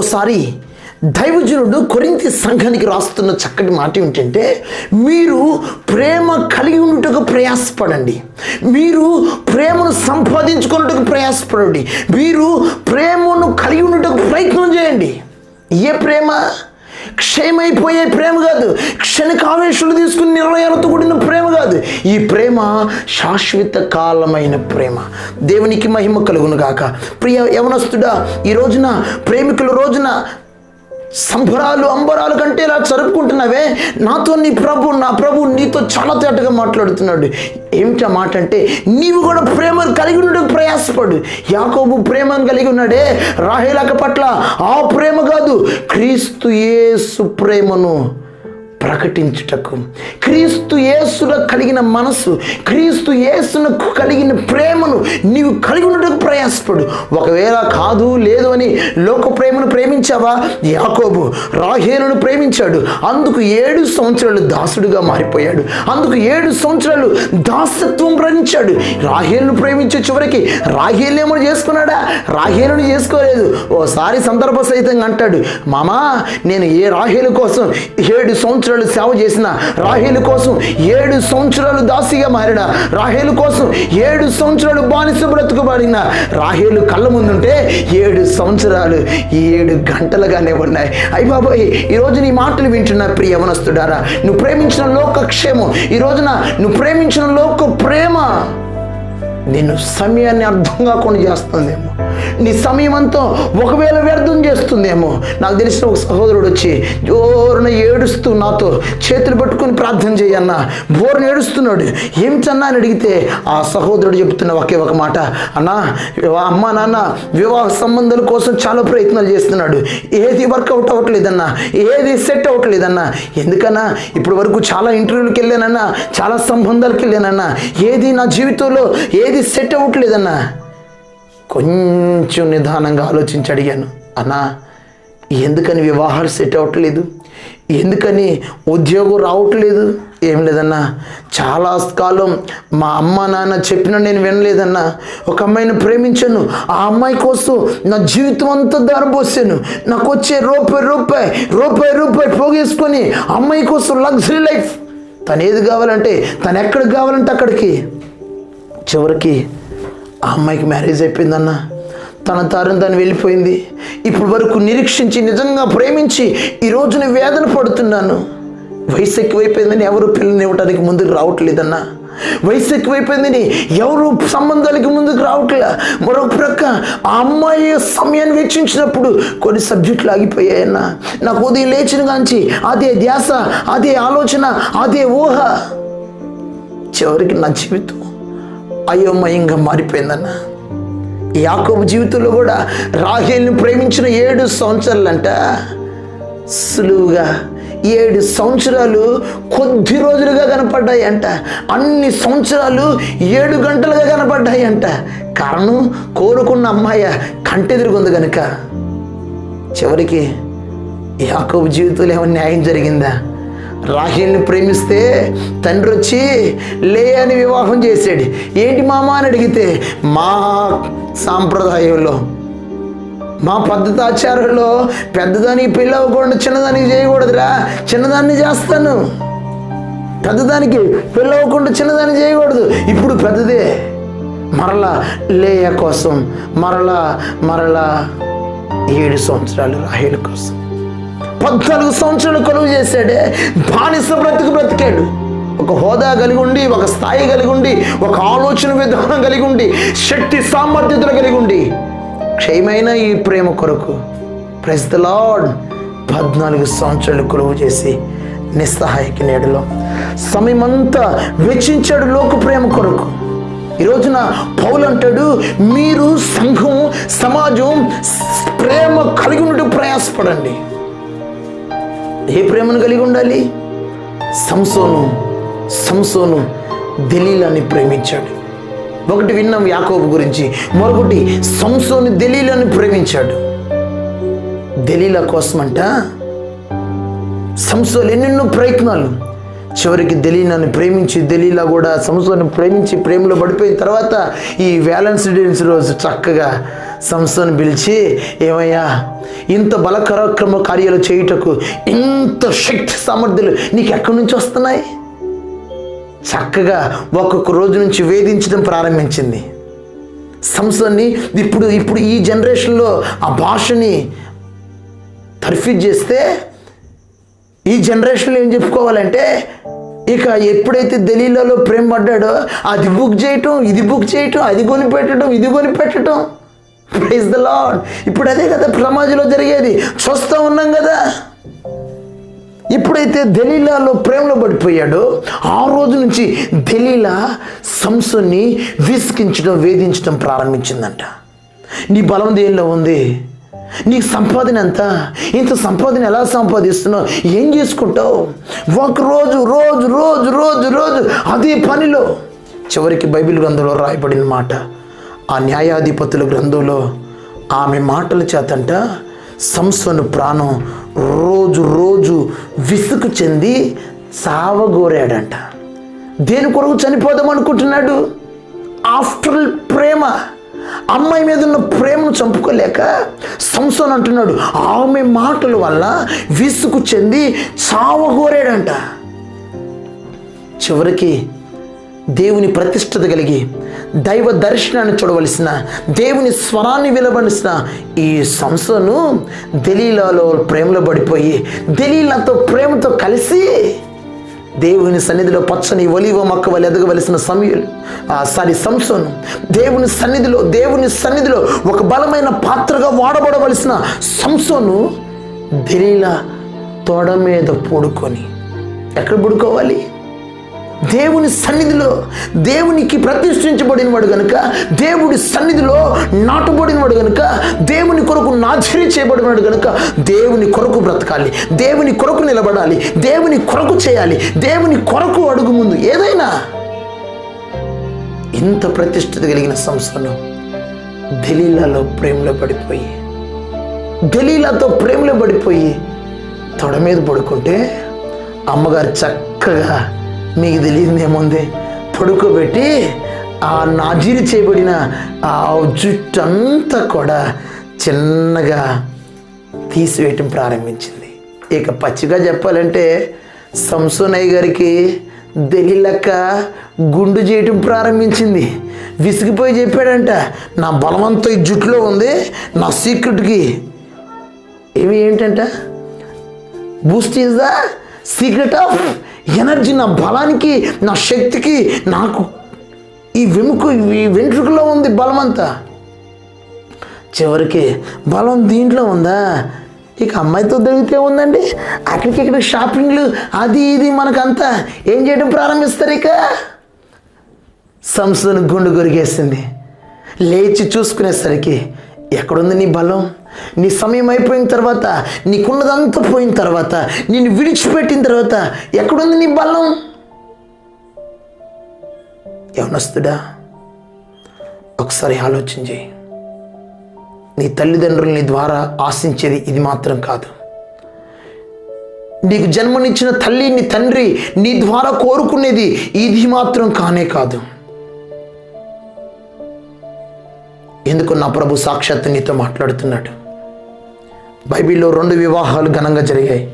ఓసారి దైవజనుడు కొరింథీ సంఘానికి రాస్తున్న చక్కటి మాట ఏమిటంటే, మీరు ప్రేమ కలిగి ఉండుటకు ప్రయాసపడండి, మీరు ప్రేమను సంపాదించుకున్నట్టుకు ప్రయాసపడండి, మీరు ప్రేమను కలిగి ఉండుటకు ప్రయత్నం చేయండి. ఏ ప్రేమ? క్షయమైపోయే ప్రేమ కాదు, క్షణికావేశాలు తీసుకుని నిర్ణయాలతో కూడిన ప్రేమ కాదు. ఈ ప్రేమ శాశ్వత కాలమైన ప్రేమ. దేవునికి మహిమ కలుగును గాక. ప్రియ యవనస్తుడా, ఈ రోజున ప్రేమికుల రోజున సంబరాలు అంబరాలు కంటే ఇలా జరుపుకుంటున్నావే, నాతో నా ప్రభు నీతో చాలా తేటగా మాట్లాడుతున్నాడు. ఏమిటా మాట అంటే, నీవు కూడా ప్రేమను కలిగి ఉండడానికి ప్రయాసపడు. యాకోబు ప్రేమను కలిగి ఉన్నాడే రాహేలక పట్ల, ఆ ప్రేమ కాదు, క్రీస్తు యేసు ప్రేమను ప్రకటించుటకు, క్రీస్తు యేసులో కలిగిన మనసు, క్రీస్తు యేసునకు కలిగిన ప్రేమను నీవు కలిగి ఉండటకు ప్రయాసపడు. ఒకవేళ కాదు లేదు అని లోక ప్రేమను ప్రేమించావా? యాకోబు రాహేలును ప్రేమించాడు, అందుకు 7 సంవత్సరాలు దాసుడుగా మారిపోయాడు, అందుకు 7 సంవత్సరాలు దాసత్వం భరించాడు. రాహేలును ప్రేమించే చివరికి రాహేలు ఏమో చేసుకున్నాడా? రాహేలును చేసుకోలేదు. ఓసారి సందర్భ సహితంగా అంటాడు, మామా నేను ఏ రాహేలు కోసం 7 సంవత్సరాలు సేవ చేసిన, రాహేలు కోసం 7 సంవత్సరాలు దాసిగా మారిన, రాహేలు కోసం 7 సంవత్సరాలు బానిస బ్రతుకుబడిన రాహేలు కళ్ళ ముందుంటే 7 సంవత్సరాలు 7 గంటలుగానే ఉన్నాయి. అయ్య బాబోయ్, ఈరోజు నీ మాటలు వింటున్నా ప్రియ యవనస్తుడారా, నువ్వు ప్రేమించిన లోక క్షేమం, ఈ రోజున నువ్వు ప్రేమించిన లోక ప్రేమ నిన్ను సమయాన్ని అర్థం కాకుండా చేస్తుందేమో, నీ సమయం అంతా ఒకవేళ వ్యర్థం చేస్తుందేమో. నాకు తెలిసిన ఒక సహోదరుడు వచ్చి జోరున ఏడుస్తూ నాతో చేతులు పట్టుకుని ప్రార్థన చేయన్నా, బోరును ఏడుస్తున్నాడు. ఏమిటన్నా అని అడిగితే ఆ సహోదరుడు చెప్తున్న ఒకే ఒక మాట, అన్నా అమ్మ నాన్న వివాహ సంబంధాల కోసం చాలా ప్రయత్నాలు చేస్తున్నాడు, ఏది వర్కౌట్ అవ్వట్లేదన్నా, ఏది సెట్ అవ్వట్లేదన్నా. ఎందుకన్నా, ఇప్పటి వరకు చాలా ఇంటర్వ్యూలకు వెళ్ళానన్నా, చాలా సంబంధాలకు వెళ్ళానన్నా, ఏది నా జీవితంలో ఏది సెట్ అవ్వట్లేదన్నా. కొంచెం నిదానంగా ఆలోచించి అడిగాను, అన్నా ఎందుకని వివాహాలు సెట్ అవ్వట్లేదు, ఎందుకని ఉద్యోగం రావట్లేదు? ఏం లేదన్నా, చాలా కాలం మా అమ్మ నాన్న చెప్పినా నేను వినలేదన్నా. ఒక అమ్మాయిని ప్రేమించాను, ఆ అమ్మాయి కోసం నా జీవితం అంతా దారపోసాను, నాకు వచ్చే రూపాయి పోగేసుకొని అమ్మాయి కోసం లగ్జరీ లైఫ్, తను ఏది కావాలంటే తను ఎక్కడికి కావాలంటే అక్కడికి. చివరికి ఆ అమ్మాయికి మ్యారేజ్ అయిపోయిందన్న, తన తారని తను వెళ్ళిపోయింది. ఇప్పుడు వరకు నిరీక్షించి నిజంగా ప్రేమించి ఈ రోజున వేదన పడుతున్నాను. వయసు ఎక్కువైపోయిందని ఎవరు పిల్లల్ని ఇవ్వడానికి ముందుకు రావట్లేదన్నా, వయసు ఎక్కువైపోయిందని ఎవరు సంబంధాలకి ముందుకు రావట్లే. మరొక ప్రక్క ఆ అమ్మాయి సమయాన్ని వెచ్చించినప్పుడు కొన్ని సబ్జెక్టులు ఆగిపోయాయన్నా. నాకు ఉదయం లేచిన కాంచి అదే ధ్యాస, అదే ఆలోచన, అదే ఊహ. చివరికి నా జీవితం అయోమయంగా మారిపోయిందన్న. యాకోబు జీవితంలో కూడా రాహేలుని ప్రేమించిన 7 సంవత్సరాలంట సులువుగా 7 సంవత్సరాలు కొద్ది రోజులుగా కనపడ్డాయి అంట. అన్ని సంవత్సరాలు 7 గంటలుగా కనపడ్డాయి అంట. కారణం, కోరుకున్న అమ్మాయి కంటెదురుగుంది కనుక. చివరికి యాకోబు జీవితంలో ఏమైనా న్యాయం జరిగిందా? రాహేల్ని ప్రేమిస్తే తండ్రి వచ్చి లేయాని వివాహం చేశాడు. ఏంటి మామ అని అడిగితే, మా సాంప్రదాయంలో, మా పద్ధతి ఆచారంలో పెద్దదానికి పెళ్ళి అవ్వకూడదు, చిన్నదానికి చేయకూడదురా, చిన్నదాన్ని చేస్తాను. పెద్దదానికి పెళ్ళి అవ్వకుండా చిన్నదాన్ని చేయకూడదు. ఇప్పుడు పెద్దదే. మరలా లేయ కోసం మరలా 7 సంవత్సరాలు రాహేలు కోసం 14 సంవత్సరాలు కొలువు చేశాడే. బానిస బ్రతికాడు. ఒక హోదా కలిగి ఉండి, ఒక స్థాయి కలిగి ఉండి, ఒక ఆలోచన విధానం కలిగి ఉండి, శక్తి సామర్థ్యతలు కలిగి ఉండి, క్షయమైన ఈ ప్రేమ కొరకు ప్రైజ్ ది లార్డ్ 14 సంవత్సరాలు కొలువు చేసి నిస్సహాయకి నీడలో సమయమంతా వెచ్చించాడు లోక ప్రేమ కొరకు. ఈ రోజున పౌలు అంటాడు, మీరు సంఘం, సమాజం ప్రేమ కలిగి ఉండటం ప్రయాసపడండి. ఏ ప్రేమను కలిగి ఉండాలి? సంసోను దెలీలాని ప్రేమించాడు. ఒకటి విన్నాం యాకోబు గురించి, మరొకటి సంసోను దెలీలాని ప్రేమించాడు. దెలీలా కోసమంట సంసోను ఎన్నెన్నో ప్రయత్నాలు. చివరికి దెలీలాని ప్రేమించి, దెలీలా కూడా సంసోను ప్రేమించి ప్రేమలో పడిపోయిన తర్వాత ఈ వ్యాలెన్స్ డేస్ రోజు చక్కగా సంసోను పిలిచి, ఏమయ్యా ఇంత బలపరాక్రమ కార్యాలు చేయుటకు ఇంత శక్తి సామర్థ్యాలు నీకు ఎక్కడి నుంచి వస్తున్నాయి? చక్కగా ఒక్కొక్క రోజు నుంచి వేధించడం ప్రారంభించింది సంసోన్ని. ఇప్పుడు ఈ జనరేషన్లో ఆ భాషని తర్ఫీజ్ చేస్తే ఈ జనరేషన్లో ఏం చెప్పుకోవాలంటే, ఇక ఎప్పుడైతే దలీలాలో ప్రేమ పడ్డాడో అది బుక్ చేయటం, ఇది బుక్ చేయటం, అది కొనిపెట్టడం, ఇది కొనిపెట్టడం. Praise the lord. ఇప్పుడు అదే కదా సమాజంలో జరిగేది, చూస్తూ ఉన్నాం కదా. ఇప్పుడైతే దలీలాలో ప్రేమలో పడిపోయాడో ఆ రోజు నుంచి దలీలా సంసోన్ని విసిగించడం, వేధించడం ప్రారంభించిందంట. నీ బలం దేనిలో ఉంది? నీకు సంపాదన ఎంత? ఇంత సంపాదన ఎలా సంపాదిస్తున్నావు? ఏం చేసుకుంటావు? ఒక రోజు రోజు రోజు రోజు రోజు అదే పనిలో. చివరికి బైబిల్ గ్రంథంలో రాయబడిన మాట, ఆ న్యాయాధిపతుల గ్రంథంలో ఆమె మాటల చేతంట సంసోను ప్రాణం రోజు రోజు విసుగు చెంది చావగోరాడంట. దేని కొరకు చనిపోదాం అనుకుంటున్నాడు? ఆఫ్టర్ ప్రేమ, అమ్మాయి మీద ఉన్న ప్రేమను చంపుకోలేక సంసోను అంటున్నాడు ఆమె మాటల వల్ల విసుగు చెంది చావగోరాడంట. చివరికి దేవుని ప్రతిష్టత కలిగి దైవ దర్శనాన్ని చూడవలసిన, దేవుని స్వరాన్ని వినవలసిన ఈ సంసోను దలీలాలో ప్రేమలో పడిపోయి దలీలాతో ప్రేమతో కలిసి దేవుని సన్నిధిలో పచ్చని ఒలీవ మొక్క వల్ల ఎదగవలసిన సంసోను దేవుని సన్నిధిలో ఒక బలమైన పాత్రగా వాడబడవలసిన సంసోను దలీలా తొడ మీద పడుకొని, ఎక్కడ పడుకోవాలి? దేవుని సన్నిధిలో. దేవునికి ప్రతిష్ఠించబడినవాడు కనుక, దేవుడి సన్నిధిలో నాటబడినవాడు కనుక, దేవుని కొరకు నాజరీ చేయబడినవాడు కనుక దేవుని కొరకు బ్రతకాలి, దేవుని కొరకు నిలబడాలి, దేవుని కొరకు చేయాలి, దేవుని కొరకు అడుగు ముందు ఏదైనా. ఇంత ప్రతిష్ఠిత కలిగిన సంసోను దలీలాతో ప్రేమలో పడిపోయి తొడ మీద పడుకుంటే అమ్మగారు చక్కగా, మీకు తెలియదు ఏముంది, పడుకోబెట్టి ఆ నాజీరు చేయబడిన ఆ జుట్టు అంతా కూడా చిన్నగా తీసివేయటం ప్రారంభించింది. ఇక పచ్చిగా చెప్పాలంటే సంసోనయ్య గారికి దలీలక్క గుండు చేయటం ప్రారంభించింది. విసిగిపోయి చెప్పాడంట, నా బలవంతం ఈ జుట్టులో ఉంది, నా సీక్రెట్కి ఏంటంట, Boost is the secret of energy, నా బలానికి, నా శక్తికి, నాకు ఈ వెంట్రుకలో ఉంది బలం అంతా. చివరికి బలం దీంట్లో ఉందా? ఇక అమ్మాయితో దొరికితే ఉందండి, అక్కడికి షాపింగ్లు అది ఇది మనకంతా ఏం చేయడం ప్రారంభిస్తారు. ఇక సంసోను గుండు గొరిగేసింది. లేచి చూసుకునేసరికి ఎక్కడుంది నీ బలం? నీ సమయం అయిపోయిన తర్వాత, నీకున్నదంతా పోయిన తర్వాత, నిన్ను విడిచిపెట్టిన తర్వాత ఎక్కడుంది నీ బలం? యవనస్తుడా, ఒకసారి ఆలోచన చేయి. నీ తల్లిదండ్రులు నీ ద్వారా ఆశించేది ఇది మాత్రం కాదు. నీకు జన్మనిచ్చిన తల్లి, నీ తండ్రి నీ ద్వారా కోరుకునేది ఇది మాత్రం కానే కాదు. ఎందుకు నా ప్రభు సాక్షాత్తు నీతో మాట్లాడుతున్నాడు. బైబిల్లో 2 వివాహాలు ఘనంగా జరిగాయి.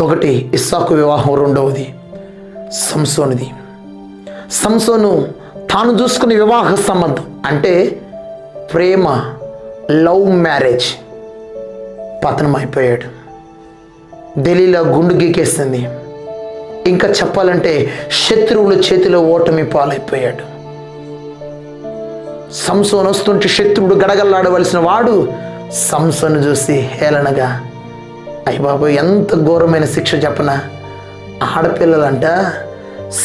ఒకటి ఇస్సాకు వివాహం, రెండవది సంసోనుది. సంసోను తాను చూసుకునే వివాహ సంబంధం అంటే ప్రేమ, లవ్ మ్యారేజ్, పతనం అయిపోయాడు. దలీలా గుండు గీకేసింది. ఇంకా చెప్పాలంటే శత్రువుల చేతిలో ఓటమి పాలైపోయాడు. సంసోను వస్తుంటే శత్రువుడు గడగల్లాడవలసిన వాడు సంసోను చూసి హేళనగా, అయ్య బాబు ఎంత ఘోరమైన శిక్ష చెప్పనా, ఆడపిల్లలంట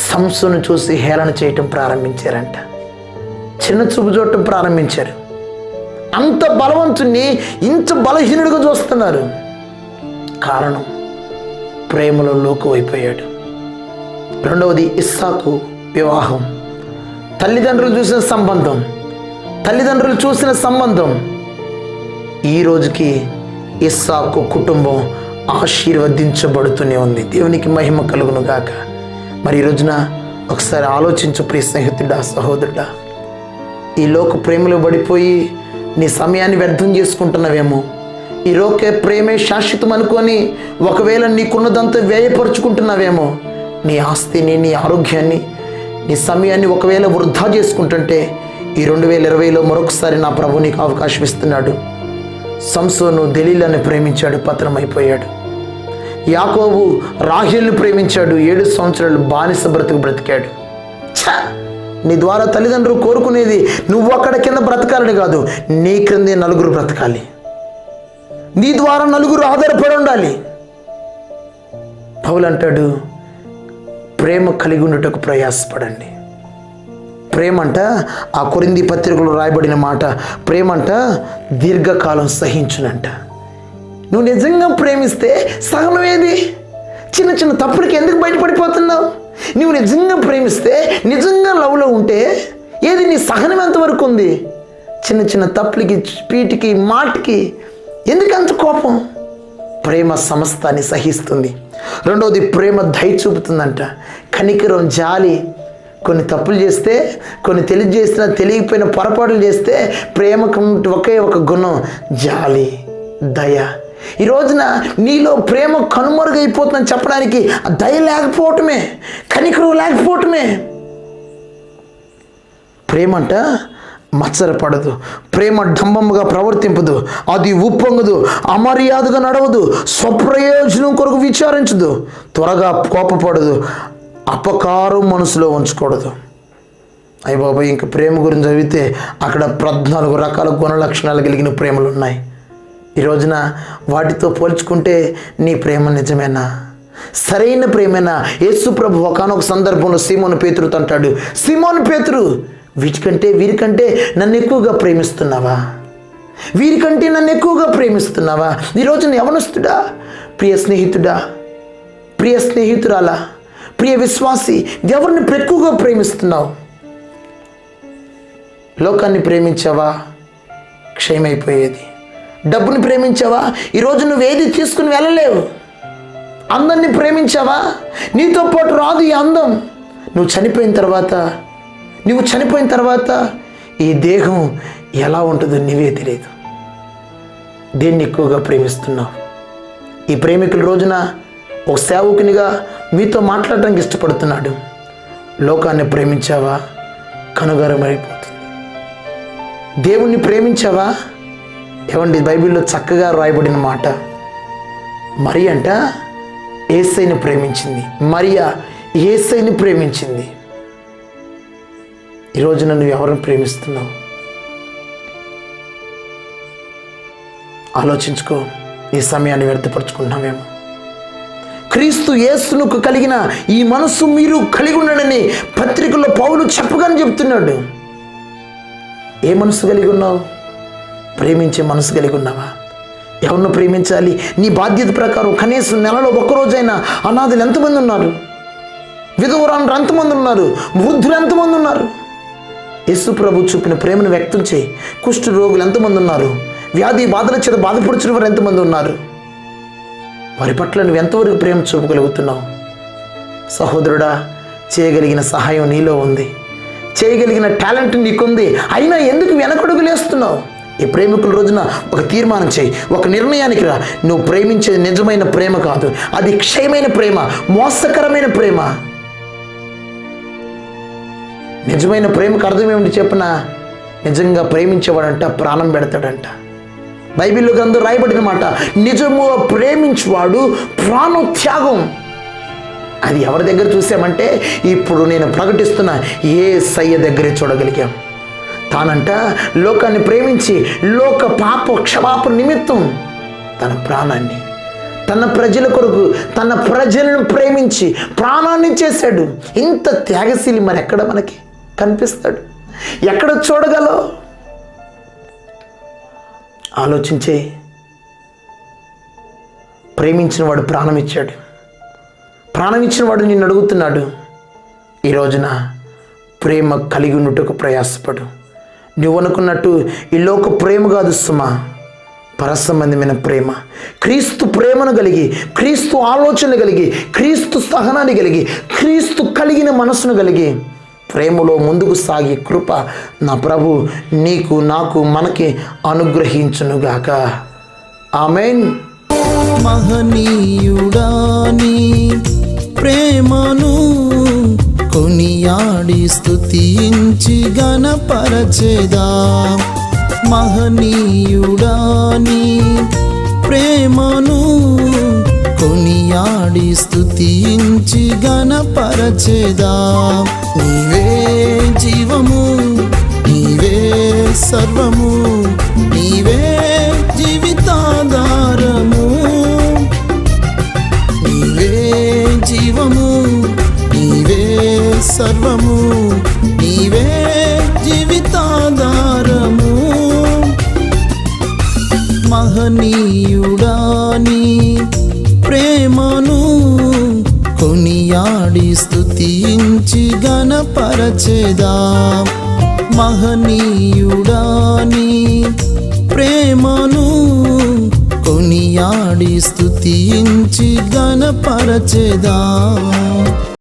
సంసోను చూసి హేళన చేయటం ప్రారంభించారంట, చిన్న చూపు చూడటం ప్రారంభించారు. అంత బలవంతుణ్ణి ఇంత బలహీనుడిగా చూస్తున్నారు. కారణం ప్రేమలో లోకువైపోయాడు. రెండవది ఇస్సాకు వివాహం, తల్లిదండ్రులు చూసిన సంబంధం. ఈ రోజుకి ఇస్సాకు కుటుంబం ఆశీర్వదించబడుతూనే ఉంది. దేవునికి మహిమ కలుగును గాక. మరి ఈ రోజున ఒకసారి ఆలోచించు ప్రియ స్నేహితుడా, సహోదరుడా, ఈ లోక ప్రేమలో పడిపోయి నీ సమయాన్ని వ్యర్థం చేసుకుంటున్నావేమో, ఈరోకే ప్రేమే శాశ్వతం అనుకొని ఒకవేళ నీకున్నదంతా వ్యయపరుచుకుంటున్నావేమో, నీ ఆస్తిని, నీ ఆరోగ్యాన్ని, నీ సమయాన్ని ఒకవేళ వృధా చేసుకుంటుంటే ఈ 2020లో మరొకసారి నా ప్రభు నీకు అవకాశం ఇస్తున్నాడు. సంసోను దెలీలాని ప్రేమించాడు, పతనమైపోయాడు. యాకోబు రాహేలుని ప్రేమించాడు, 7 సంవత్సరాలు బానిస బ్రతికాడు. నీ ద్వారా తల్లిదండ్రులు కోరుకునేది నువ్వు అక్కడ కింద బ్రతకాలని కాదు, నీ క్రిందే నలుగురు బ్రతకాలి, నీ ద్వారా నలుగురు ఆధారపడి ఉండాలి. పౌలు అంటాడు, ప్రేమ కలిగి ఉండుటకు ప్రయాసపడండి. ప్రేమంట, ఆ కొరింథీ పత్రికలో రాయబడిన మాట, ప్రేమంట దీర్ఘకాలం సహించునంట. నువ్వు నిజంగా ప్రేమిస్తే సహనం ఏది? చిన్న చిన్న తప్పులకి ఎందుకు బయటపడిపోతున్నావు? నువ్వు నిజంగా ప్రేమిస్తే, నిజంగా లవ్లో ఉంటే ఏది నీ సహనం ఎంతవరకు ఉంది? చిన్న చిన్న తప్పులకి, పీటికి, మాటకి ఎందుకు అంత కోపం? ప్రేమ సమస్తాన్ని సహిస్తుంది. రెండవది, ప్రేమ దయ చూపుతుందంట. కనికరం, జాలి. కొన్ని తప్పులు చేస్తే, కొన్ని తెలియజేసినా తెలియకపోయిన పొరపాట్లు చేస్తే ప్రేమకు ఒకే ఒక గుణం, జాలి, దయ. ఈ రోజున నీలో ప్రేమ కనుమరుగైపోతుందని చెప్పడానికి ఆ దయ లేకపోవటమే, కనికరం లేకపోవటమే. ప్రేమంట మత్సరపడదు, ప్రేమ డంబముగా ప్రవర్తింపదు, అది ఉప్పొంగదు, అమర్యాదగా నడవదు, స్వప్రయోజనం కొరకు విచారించదు, త్వరగా కోపపడదు, అపకారం మనసులో ఉంచకూడదు. అయ్య బాబాయ్, ఇంకా ప్రేమ గురించి చదివితే అక్కడ 14 రకాల గుణ లక్షణాలు కలిగిన ప్రేమలు ఉన్నాయి. ఈ రోజున వాటితో పోల్చుకుంటే నీ ప్రేమ నిజమేనా? సరైన ప్రేమేనా? యేసు ప్రభు ఒకానొక సందర్భంలో సీమోను పేతురుతో అంటాడు, సీమోను పేతురు, వీరికంటే నన్ను ఎక్కువగా ప్రేమిస్తున్నావా? వీరికంటే నన్ను ఎక్కువగా ప్రేమిస్తున్నావా? ఈరోజు యవనస్తుడా, ప్రియ స్నేహితుడా, ప్రియ స్నేహితురాలా, ప్రియ విశ్వాసి, ఎవరిని ఎక్కువగా ప్రేమిస్తున్నావు? లోకాన్ని ప్రేమించావా? క్షయమైపోయేది. డబ్బుని ప్రేమించావా? ఈరోజు నువ్వేది తీసుకుని వెళ్ళలేవు. అందాన్ని ప్రేమించావా? నీతో పాటు రాదు ఈ అందం. నువ్వు చనిపోయిన తర్వాత ఈ దేహం ఎలా ఉంటుందో నీవే తెలియదు. దేన్ని ఎక్కువగా ప్రేమిస్తున్నావు? ఈ ప్రేమికుల రోజున ఒక సేవకునిగా మీతో మాట్లాడడానికి ఇష్టపడుతున్నాడు. లోకాన్ని ప్రేమించావా? కనుగరమైపోతుంది. దేవుణ్ణి ప్రేమించావా? ఏమండి, బైబిల్లో చక్కగా రాయబడిన మాట, మరియ అంట యేసయ్యని ప్రేమించింది. మరియా యేసయ్యని ప్రేమించింది. ఈరోజు నువ్వు ఎవరిని ప్రేమిస్తున్నావు? ఆలోచించుకో. ఈ సమయాన్ని వ్యర్థపరుచుకుంటున్నామేమో. క్రీస్తు యేసునకు కలిగిన ఈ మనసు మీరు కలిగి ఉన్నాడని పత్రికల్లో పౌలు చెప్పగానే చెప్తున్నాడు. ఏ మనసు కలిగి ఉన్నావు? ప్రేమించే మనసు కలిగి ఉన్నావా? ఎవరిని ప్రేమించాలి? నీ బాధ్యత ప్రకారం కనీసం నెలలో ఒక్కరోజైనా అనాథులు ఎంతమంది ఉన్నారు? విధవరాలు ఎంతమంది ఉన్నారు? వృద్ధులు ఎంతమంది ఉన్నారు? యేసు ప్రభు చూపిన ప్రేమను వ్యక్తం చేయి. కుష్ఠ రోగులు ఎంతమంది ఉన్నారు? వ్యాధి బాధల చేత బాధపడుచున్న వారు ఎంతమంది ఉన్నారు? వారి పట్ల నువ్వు ఎంతవరకు ప్రేమ చూపగలుగుతున్నావు? సహోదరుడా, చేయగలిగిన సహాయం నీలో ఉంది, చేయగలిగిన టాలెంట్ నీకుంది, అయినా ఎందుకు వెనకడుగులేస్తున్నావు? ఈ ప్రేమికుల రోజున ఒక తీర్మానం చేయి, ఒక నిర్ణయానికి రా. నువ్వు ప్రేమించేది నిజమైన ప్రేమ కాదు, అది క్షయమైన ప్రేమ, మోసకరమైన ప్రేమ. నిజమైన ప్రేమకు అర్థం ఏమిటి చెప్పనా? నిజంగా ప్రేమించేవాడంట ప్రాణం పెడతాడంట. బైబిల్లో గ్రంథం రాయబడిన మాట, నిజముగా ప్రేమించువాడు ప్రాణత్యాగం. అది ఎవరి దగ్గర చూసామంటే ఇప్పుడు నేను ప్రకటిస్తున్న యేసయ్య దగ్గరే చూడగలిగాం. తానంట లోకాన్ని ప్రేమించి లోక పాప క్షమాపణ నిమిత్తం తన ప్రాణాన్ని, తన ప్రజల కొరకు తన ప్రజలను ప్రేమించి ప్రాణాన్ని చేశాడు. ఇంత త్యాగశీలి మరి ఎక్కడ మనకి కనిపిస్తాడు? ఎక్కడ చూడగలవు? ఆలోచించే. ప్రేమించిన వాడు ప్రాణం ఇచ్చాడు. ప్రాణం ఇచ్చిన వాడు నిన్ను అడుగుతున్నాడు, ఈ రోజున ప్రేమ కలిగి ఉండుటకు ప్రయాసపడు. నువ్వు అనుకున్నట్టు ఈ లోక ప్రేమ కాదు సుమా, పరసంబంధమైన ప్రేమ. క్రీస్తు ప్రేమను కలిగి, క్రీస్తు ఆలోచన కలిగి, క్రీస్తు సహనాన్ని కలిగి, క్రీస్తు కలిగిన మనసును కలిగి ప్రేమలో ముందుకు సాగే కృప నా ప్రభు నీకు, నాకు, మనకి అనుగ్రహించునుగాక. ఆమేన్. మహనీయుడాని ప్రేమను కొనియాడి స్తుతించి గణపరచెదా. మహనీయుడాని ప్రేమను కొనియాడి స్తుతించి గణపరచెదా. నీవే జీవము, నీవే సర్వము, నీవే జీవితాధారము. నీవే జీవము, నీవే సర్వము, నీవే జీవితాధారము. మహనీయుడాని ప్రేమను కొనియాడి స్తుతించి గణపరచెదా. మహనీయుడాని ప్రేమను కొనియాడి స్తుతించి గణపరచెదా.